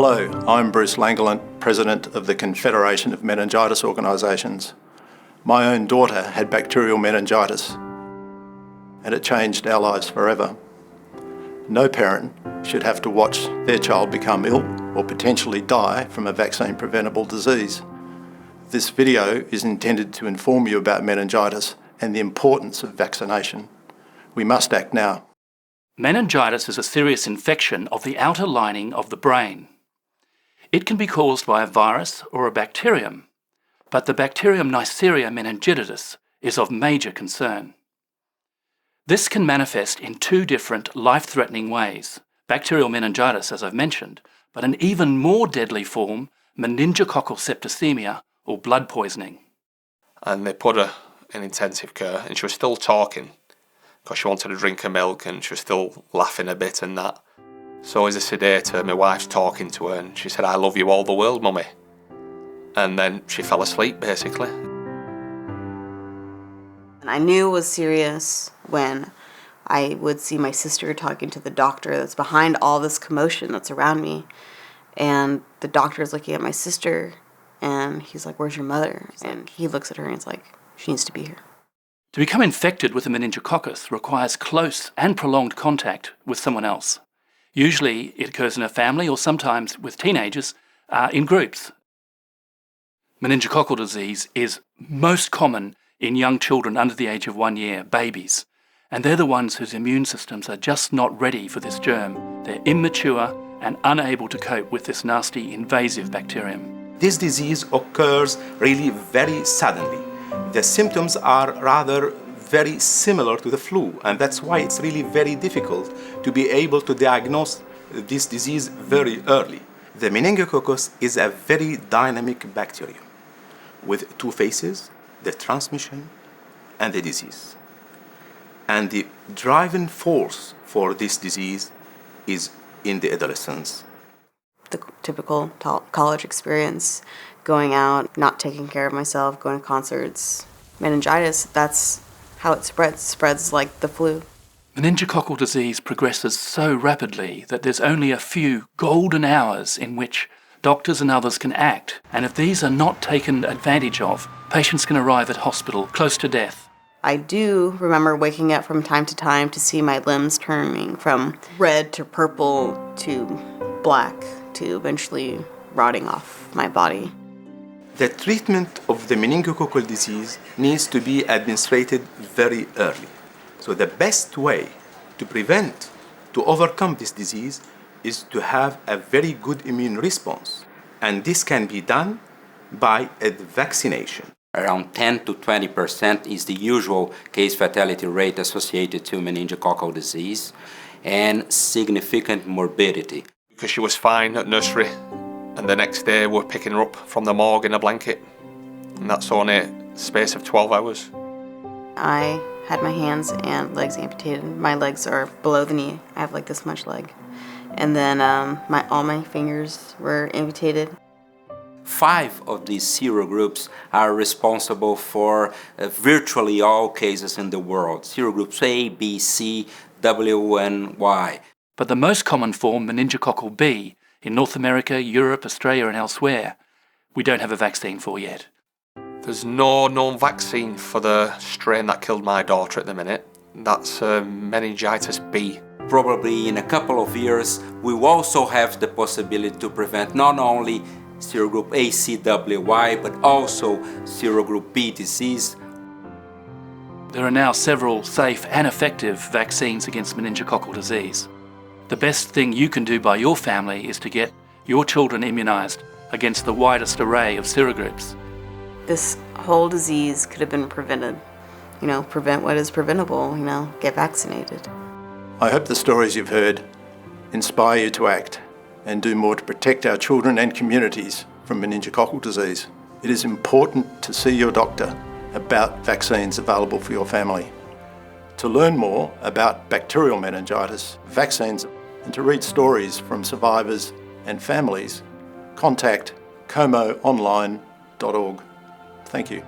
Hello, I'm Bruce Langoulant, President of the Confederation of Meningitis Organisations. My own daughter had bacterial meningitis, and it changed our lives forever. No parent should have to watch their child become ill or potentially die from a vaccine-preventable disease. This video is intended to inform you about meningitis and the importance of vaccination. We must act now. Meningitis is a serious infection of the outer lining of the brain. It can be caused by a virus or a bacterium, but the bacterium Neisseria meningitidis is of major concern. This can manifest in two different life-threatening ways: bacterial meningitis, as I've mentioned, but an even more deadly form, meningococcal septicemia, or blood poisoning. And they put her in intensive care, and she was still talking because she wanted to drink her milk, and she was still laughing a bit and that. So as a sedator, my wife's talking to her, and she said, "I love you all the world, mummy." And then she fell asleep, basically. And I knew it was serious when I would see my sister talking to the doctor that's behind all this commotion that's around me. And the doctor is looking at my sister, and he's like, "Where's your mother?" And he looks at her and he's like, "She needs to be here." To become infected with a meningococcus requires close and prolonged contact with someone else. Usually it occurs in a family, or sometimes with teenagers, in groups. Meningococcal disease is most common in young children under the age of 1 year, babies. And they're the ones whose immune systems are just not ready for this germ. They're immature and unable to cope with this nasty invasive bacterium. This disease occurs really very suddenly. The symptoms are rather very similar to the flu, and that's why it's really very difficult to be able to diagnose this disease very early. The meningococcus is a very dynamic bacterium with two phases: the transmission and the disease. And the driving force for this disease is in the adolescents. The typical college experience, going out, not taking care of myself, going to concerts. Meningitis, that's how it spreads. It spreads like the flu. Meningococcal disease progresses so rapidly that there's only a few golden hours in which doctors and others can act. And if these are not taken advantage of, patients can arrive at hospital close to death. I do remember waking up from time to time to see my limbs turning from red to purple to black to eventually rotting off my body. The treatment of the meningococcal disease needs to be administered very early. So the best way to prevent, to overcome this disease, is to have a very good immune response. And this can be done by a vaccination. Around 10 to 20% is the usual case fatality rate associated to meningococcal disease, and significant morbidity. Because she was fine at nursery, and the next day we're picking her up from the morgue in a blanket. And that's only a space of 12 hours. I had my hands and legs amputated. My legs are below the knee. I have like this much leg. And then all my fingers were amputated. 5 of these serogroups are responsible for virtually all cases in the world. Serogroups A, B, C, W, and Y. But the most common form, meningococcal B, in North America, Europe, Australia and elsewhere, we don't have a vaccine for yet. There's no known vaccine for the strain that killed my daughter at the minute. That's meningitis B. Probably in a couple of years, we will also have the possibility to prevent not only serogroup ACWY, but also serogroup B disease. There are now several safe and effective vaccines against meningococcal disease. The best thing you can do by your family is to get your children immunised against the widest array of serogroups. This whole disease could have been prevented. Prevent what is preventable, get vaccinated. I hope the stories you've heard inspire you to act and do more to protect our children and communities from meningococcal disease. It is important to see your doctor about vaccines available for your family. To learn more about bacterial meningitis, vaccines, and to read stories from survivors and families, contact comoonline.org. Thank you.